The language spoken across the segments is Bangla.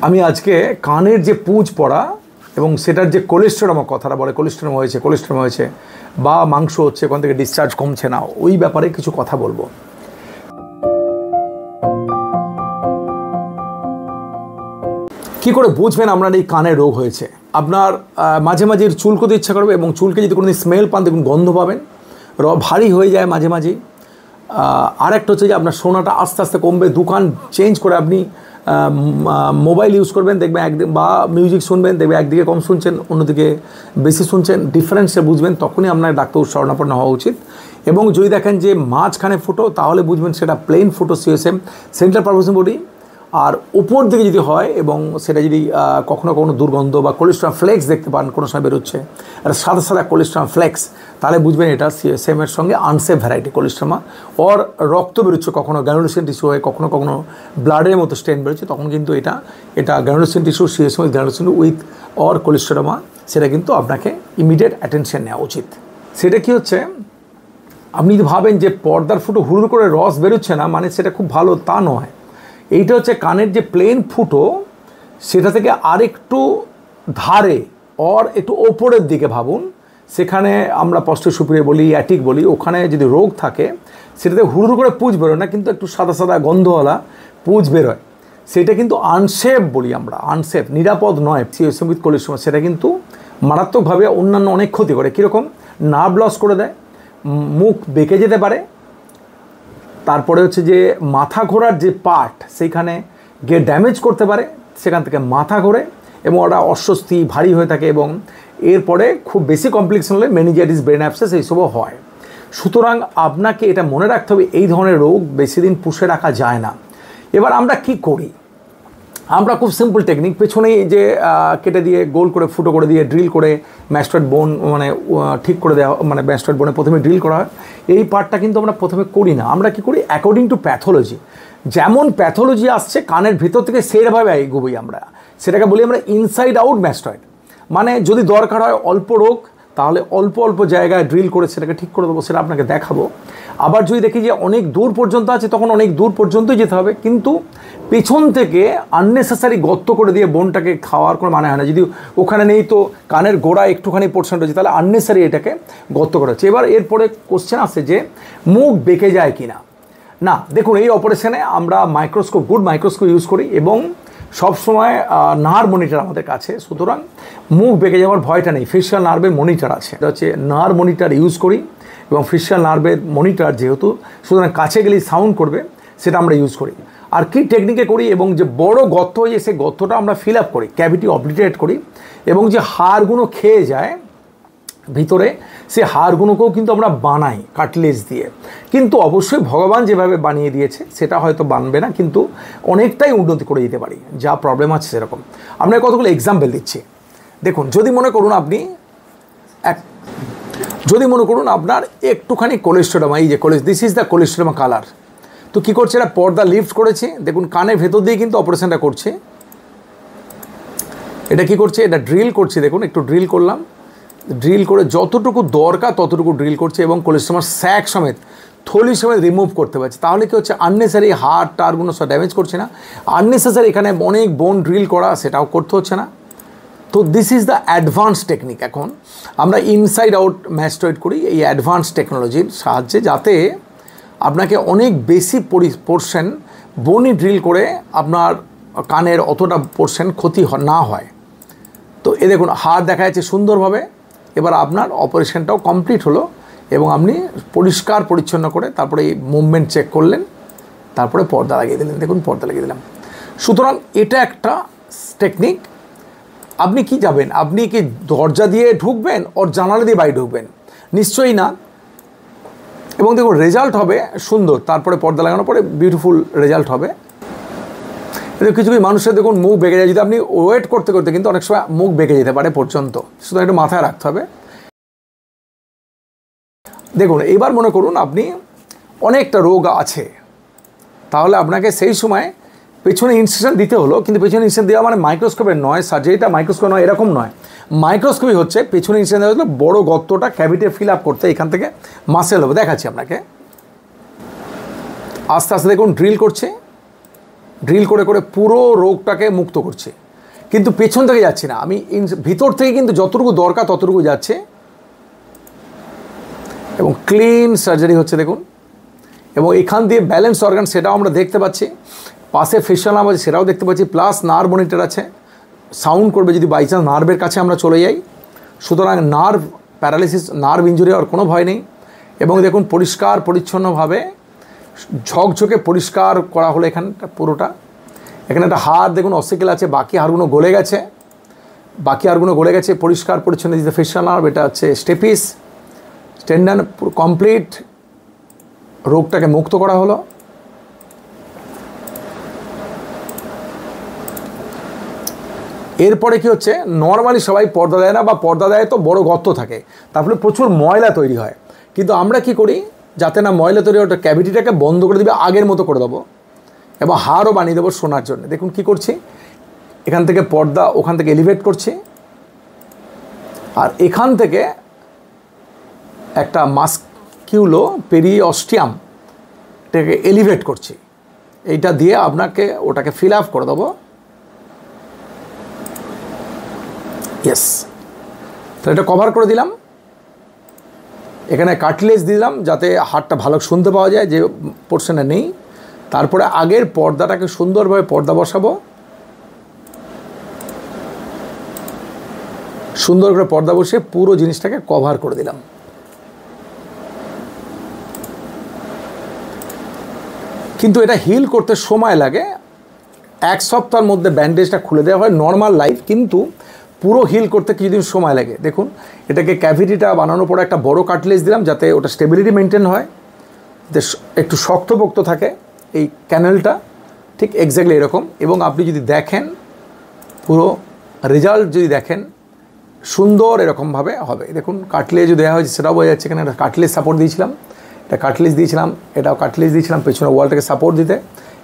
আমি আজকে কানের যে পুঁজ পড়া এবং সেটার যে কোলেস্টেরম কথাটা বলে কোলেস্টেরম হয়েছে বা মাংস হচ্ছে ওখান থেকে ডিসচার্জ কমছে না, ওই ব্যাপারে কিছু কথা বলবো। কি করে বুঝবেন আপনার এই কানে রোগ হয়েছে? আপনার মাঝে মাঝে চুলকোতে ইচ্ছা করবে এবং চুলকে যদি কোনো স্মেল পান দেখুন গন্ধ পাবেন, ভারী হয়ে যায় মাঝে মাঝেই। আর একটা হচ্ছে যে আপনার শোনাটা আস্তে আস্তে কমবে, দোকান চেঞ্জ করে আপনি মোবাইল ইউজ করবেন দেখবেন একদিন, বা মিউজিক শুনবেন দেখবেন একদিকে কম শুনছেন অন্যদিকে বেশি শুনছেন, ডিফারেন্সে বুঝবেন, তখনই আপনার ডাক্তার শরণাপন্ন হওয়া উচিত। এবং যদি দেখেন যে মাঝখানে ফুটো তাহলে বুঝবেন সেটা প্লেন ফুটো, সিএসএম সেন্ট্রাল পারভাসিং বডি। আর উপর দিকে যদি হয় এবং সেটা যদি কখনো কখনো দুর্গন্ধ বা কোলেস্ট্রল ফ্লেক্স দেখতে পান কোনো সময় বেরোচ্ছে, আর সাদা সাদা কোলেস্ট্রল ফ্লেক্স, তাহলে বুঝবেন এটা সিএসএমের সঙ্গে আনসেফ ভ্যারাইটি কোলেস্ট্রমা। ওর রক্ত বেরোচ্ছে, কখনো গ্র্যানুলেশন টিস্যু হয়ে, কখনো কখনো ব্লাডের মতো স্টেন বেরোচ্ছে, তখন কিন্তু এটা granulation tissue, CSM granulation with or কোলেস্ট্রমা, সেটা কিন্তু আপনাকে ইমিডিয়েট অ্যাটেনশন নেওয়া উচিত। সেটা কি হচ্ছে, আপনি যদি ভাবেন যে পর্দার ফুটো হুড়ুড় করে রস বেরোচ্ছে না মানে সেটা খুব ভালো, তা নয়। এইটা হচ্ছে কানের যে প্লেন ফুটো সেটা থেকে আরেকটু ধারে অর একটু ওপরের দিকে ভাবুন, সেখানে আমরা পস্টার সুপিরিয়র বলি, অ্যাটিক বলি, ওখানে যদি রোগ থাকে সেটাতে হুড়ুড় করে পুঁজ বেরোয় না, কিন্তু একটু সাদা সাদা গন্ধওয়ালা পুঁজ বেরোয়, সেটা কিন্তু আনসেফ বলি আমরা, আনসেফ, নিরাপদ নয়। সিএসএম উইথ কোলেস্ট্রমা সেটা কিন্তু মারাত্মকভাবে অন্যান্য অনেক ক্ষতি করে। কীরকম? নার্ভ লস করে দেয়, মুখ বেঁকে যেতে পারে, তারপরে হচ্ছে যে মাথা ঘোরার যে পার্ট সেইখানে গিয়ে ড্যামেজ করতে পারে, সেখান থেকে মাথা ঘোরে এবং ওরা অস্বস্তি ভারী হয়ে থাকে, এবং এরপরে খুব বেশি কমপ্লিকেশন হলে মেনিঞ্জাইটিস, ব্রেন অ্যাবসেস এইসবও হয়। সুতরাং আপনাকে এটা মনে রাখতে হবে এই ধরনের রোগ বেশি দিন পুষে রাখা যায় না। এবার আমরা কি করি? আমরা খুব সিম্পল টেকনিক, পেছনেই যে কেটে দিয়ে গোল করে ফুটো করে দিয়ে ড্রিল করে ম্যাস্টয়েড বোন মানে ঠিক করে দেওয়া, মানে ম্যাস্টয়েড বোনে প্রথমে ড্রিল করা হয়, এই পার্টটা কিন্তু আমরা প্রথমে করি না। আমরা কি করি, অ্যাকর্ডিং টু প্যাথোলজি, যেমন প্যাথোলজি আসছে কানের ভিতর থেকে সেইভাবে এগোবই আমরা, সেটাকে বলি আমরা ইনসাইড আউট ম্যাস্টয়েড। মানে যদি দরকার হয় অল্প রোগ তাহলে অল্প অল্প জায়গায় ড্রিল করে সেটাকে ঠিক করে দেবো, সেটা আপনাকে দেখাবো। আবার যদি দেখি যে অনেক দূর পর্যন্ত আছে তখন অনেক দূর পর্যন্তই যেতে হবে, কিন্তু পেছন থেকে আননেসেসারি গর্ত করে দিয়ে বোনটাকে খাওয়ার কোনো মানে হয় না। যদি ওখানে নেই তো কানের গোড়া একটুখানি পোর্শন রয়েছে, তাহলে আননেসারি এটাকে গর্ত করা হচ্ছে। এবার এরপরে কোশ্চেন আসছে যে মুখ বেঁকে যায় কিনা। না, দেখুন এই অপারেশনে আমরা মাইক্রোস্কোপ, গুড মাইক্রোস্কোপ ইউজ করি এবং সবসময় নার্ভ মনিটর আমাদের কাছে, সুতরাং মুখ বেঁকে যাওয়ার ভয়টা নেই। ফেশিয়াল নার্ভের মনিটর আছে, এটা হচ্ছে নার্ভ মনিটর ইউজ করি, এবং ফেশিয়াল নার্ভের মনিটর যেহেতু সুতরাং কাছে গেলেই সাউন্ড করবে, সেটা আমরা ইউজ করি। আর কি টেকনিকে করি, এবং যে বড় গর্ত হয়ে সেই গর্তটা আমরা ফিল আপ করি, ক্যাভিটি অবলিটারেট করি, এবং যে হাড়গুলো খেয়ে যায় ভিতরে সে হাড়গুলোকেও কিন্তু আমরা বানাই কাটলেজ দিয়ে। কিন্তু অবশ্যই ভগবান যেভাবে বানিয়ে দিয়েছে সেটা হয়তো বানবে না, কিন্তু অনেকটাই উন্নতি করে দিতে পারি, যা প্রবলেম আছে সেরকম। আপনার কতগুলো এক্সাম্পল দিচ্ছি। দেখুন, যদি মনে করুন আপনার একটুখানি কোলেস্টেরম, এই যে দিস ইজ দ্য কোলেস্টেরম কালার, তো কী করছে, এটা পর্দা লিফট করেছে, দেখুন কানের ভেতর দিয়ে কিন্তু অপারেশনটা করছে। এটা কি করছে, এটা ড্রিল করছে, দেখুন একটু ড্রিল করলাম, ড্রিল করে যতটুকু দরকার ততটুকু ড্রিল করছে, এবং কোলেস্টেরম স্যাক সমেত, থলি সমেত রিমুভ করতে পারছে। তাহলে কি হচ্ছে, আননেসারি হাড় টারগুলো সব ড্যামেজ করছে না, আননেসারি এখানে অনেক বোন ড্রিল করা সেটাও করতে হচ্ছে না। তো this is the advance technique. এখন আমরা ইনসাইড আউট ম্যাস্টয়েড করি এই অ্যাডভান্স টেকনোলজির সাহায্যে, যাতে আপনাকে অনেক বেশি পোর্শন বনি ড্রিল করে আপনার কানের অতটা পোর্শন ক্ষতি না হয়। তো এ দেখুন হাড় দেখা যাচ্ছে সুন্দরভাবে। এবার আপনার অপারেশনটাও কমপ্লিট হলো, এবং আপনি পরিষ্কার পরিচ্ছন্ন করে তারপরে এই মুভমেন্ট চেক করলেন, তারপরে পর্দা লাগিয়ে দিলেন। দেখুন পর্দা লাগিয়ে দিলাম। সুতরাং এটা একটা টেকনিক। আপনি কি যাবেন, আপনি কি দরজা দিয়ে ঢুকবেন ওর জানালা দিয়ে বাইরে ঢুকবেন? নিশ্চয়ই না। এবং দেখুন রেজাল্ট হবে সুন্দর, তারপরে পর্দা লাগানোর পরে বিউটিফুল রেজাল্ট হবে। কিন্তু কিছু কিছু মানুষের দেখুন মুখ বেঁকে যায়, যদি আপনি ওয়েট করতে করতে কিন্তু অনেক সময় মুখ বেঁকে যেতে পারে পর্যন্ত, সুতরাং একটু মাথায় রাখতে হবে। দেখুন এবার মনে করুন আপনি অনেকটা রোগ আছে, তাহলে আপনাকে সেই সময় পেছনে ইনস্ট্রাকশন দিতে হলো, কিন্তু পেছনে ইনস্ট্রাকশন দেওয়া মানে মাইক্রোস্কোপের নয়, সার্জারিটা মাইক্রোস্কোপ নয়, এরকম নয়। মাইক্রোস্কোপই হচ্ছে পেছনে ইনস্ট্রাকশন দেওয়া হলো বড়ো গর্তটা ক্যাভিটি ফিল আপ করতে, এখান থেকে মাসেল হবে। দেখাচ্ছি আপনাকে, আস্তে আস্তে দেখুন ড্রিল করছে, ড্রিল করে করে পুরো রোগটাকে মুক্ত করছি, কিন্তু পেছন থেকে যাচ্ছি না, আমি ভিতর থেকে কিন্তু যতটুকু দরকার ততটুকু যাচ্ছে এবং ক্লিন সার্জারি হচ্ছে দেখুন। এবং এখান দিয়ে ব্যালেন্স অর্গান সেটাও আমরা দেখতে পাচ্ছি, পাশে ফেশিয়াল নার্ভ আছে সেটাও দেখতে পাচ্ছি, প্লাস নার্ভ মনিটর আছে, সাউন্ড করবে যদি বাই চান্স নার্ভের কাছে আমরা চলে যাই। সুতরাং নার্ভ প্যারালাইসিস, নার্ভ ইঞ্জুরি হওয়ার কোনো ভয় নেই। এবং দেখুন পরিষ্কার পরিচ্ছন্নভাবে ঝকঝকে পরিষ্কার করা হলো এখানটা পুরোটা। এখানে একটা হাড় দেখুন অসিকেল আছে, বাকি হাড়গুলো গলে গেছে, পরিষ্কার পরিচ্ছন্ন দিতে ফেশিয়াল নার্ভ, এটা হচ্ছে স্টেপিস টেন্ডন, কমপ্লিট রোগটাকে মুক্ত করা হলো। এরপরে কি হচ্ছে, নর্মালি সবাই পর্দা দেয় না, বা পর্দা দেয় তো বড় গর্ত থাকে, তারপরে প্রচুর ময়লা তৈরি হয়। কিন্তু আমরা কি করি, যাতে না ময়লা তৈরি হয়, ওটা ক্যাভিটিটাকে বন্ধ করে দিবে, আগের মতো করে দেবো এবং হাড়ও বানিয়ে দেবো শোনার জন্য। দেখুন কি করছি, এখান থেকে পর্দা ওখান থেকে এলিভেট করছি, আর এখান থেকে একটা মাস্কিউলো পেরিঅস্টিয়াম এটাকে এলিভেট করছি, এইটা দিয়ে আপনাকে ওটাকে ফিল আপ করে দেবো। ইয়েস, তো এটা কভার করে দিলাম, এখানে কাটলেজ দিলাম যাতে হাড়টা ভালো শুনতে পাওয়া যায় যে পোর্শনে নেই। তারপরে আগের পর্দাটাকে সুন্দরভাবে পর্দা বসাবো, সুন্দর করে পর্দা বসে পুরো জিনিসটাকে কভার করে দিলাম। কিন্তু এটা হিল করতে সময় লাগে, 1 সপ্তাহের মধ্যে ব্যান্ডেজটা খুলে দেওয়া হয় নর্মাল লাইফ, কিন্তু পুরো হিল করতে কিছুদিন সময় লাগে। দেখুন এটাকে ক্যাভিটিটা বানানোর পরে একটা বড় কাটলেজ দিলাম যাতে ওটা স্টেবিলিটি মেনটেন হয়, একটু শক্তপোক্ত থাকে এই ক্যানেলটা, ঠিক এক্স্যাক্টলি এরকম। এবং আপনি যদি দেখেন পুরো রেজাল্ট যদি দেখেন, সুন্দর এরকমভাবে হবে। দেখুন কাটলেজ দেওয়া হয়েছে সেটাও বোঝা যাচ্ছে, এখানে একটা কাটলেজ সাপোর্ট দিয়েছিলাম, এটা কাটলেজ দিয়েছিলাম, এটাও কাটলেজ দিয়েছিলাম পেছনে ওয়ালটাকে সাপোর্ট দিতে,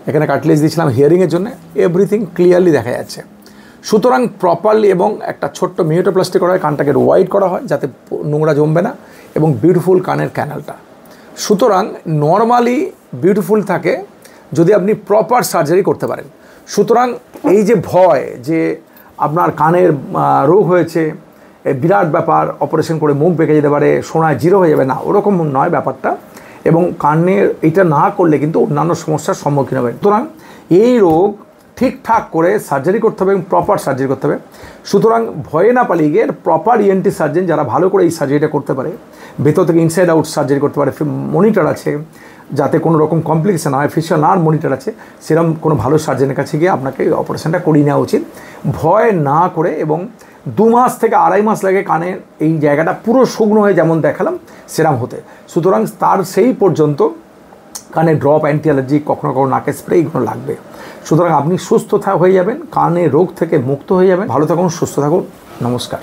এখানে কাটলেজ দিয়েছিলাম হিয়ারিংয়ের জন্য, এভরিথিং ক্লিয়ারলি দেখা যাচ্ছে। সুতরাং প্রপারলি এবং একটা ছোট্ট মিউটোপ্লাস্টি করা হয়, কানটাকে ওয়াইড করা হয় যাতে নোংরা জমবে না, এবং বিউটিফুল কানের ক্যানেলটা। সুতরাং নর্মালি বিউটিফুল থাকে যদি আপনি প্রপার সার্জারি করতে পারেন। সুতরাং এই যে ভয় যে আপনার কানের রোগ হয়েছে, বিরাট ব্যাপার, অপারেশন করে মুখ বেঁকে যেতে পারে, শোনায় জিরো হয়ে যাবে, না ওরকম নয় ব্যাপারটা। এবং কানের এটা না করলে কিন্তু অন্যান্য সমস্যার সম্মুখীন হবে। সুতরাং এই রোগ ঠিকঠাক করে সার্জারি করতে হবে এবং প্রপার সার্জারি করতে হবে। সুতরাং ভয়ে না পালিয়ে গিয়ে প্রপার ইএনটি সার্জন যারা ভালো করে এই সার্জারিটা করতে পারে, ভেতর থেকে ইনসাইড আউট সার্জারি করতে পারে, মনিটর আছে যাতে কোনো রকম কমপ্লিকেশন হয়, ফেশিয়াল নার্ভ মনিটর আছে, সেরকম কোনো ভালো সার্জনের কাছে গিয়ে আপনাকে এই অপারেশনটা করিয়ে নেওয়া উচিত ভয় না করে। এবং 2 মাস থেকে 2.5 মাস লাগে কানের এই জায়গাটা পুরো শুকনো হয়ে যেমন দেখালাম সেরকম হতে। সুতরাং তার সেই পর্যন্ত কানে ড্রপ, অ্যান্টি অ্যালার্জি, কখনো কখনো নাকের স্প্রে এগুলো লাগবে। সুতরাং আপনি সুস্থ হয়ে যাবেন, কানে রোগ থেকে মুক্ত হয়ে যাবেন। ভালো থাকুন, সুস্থ থাকুন, নমস্কার।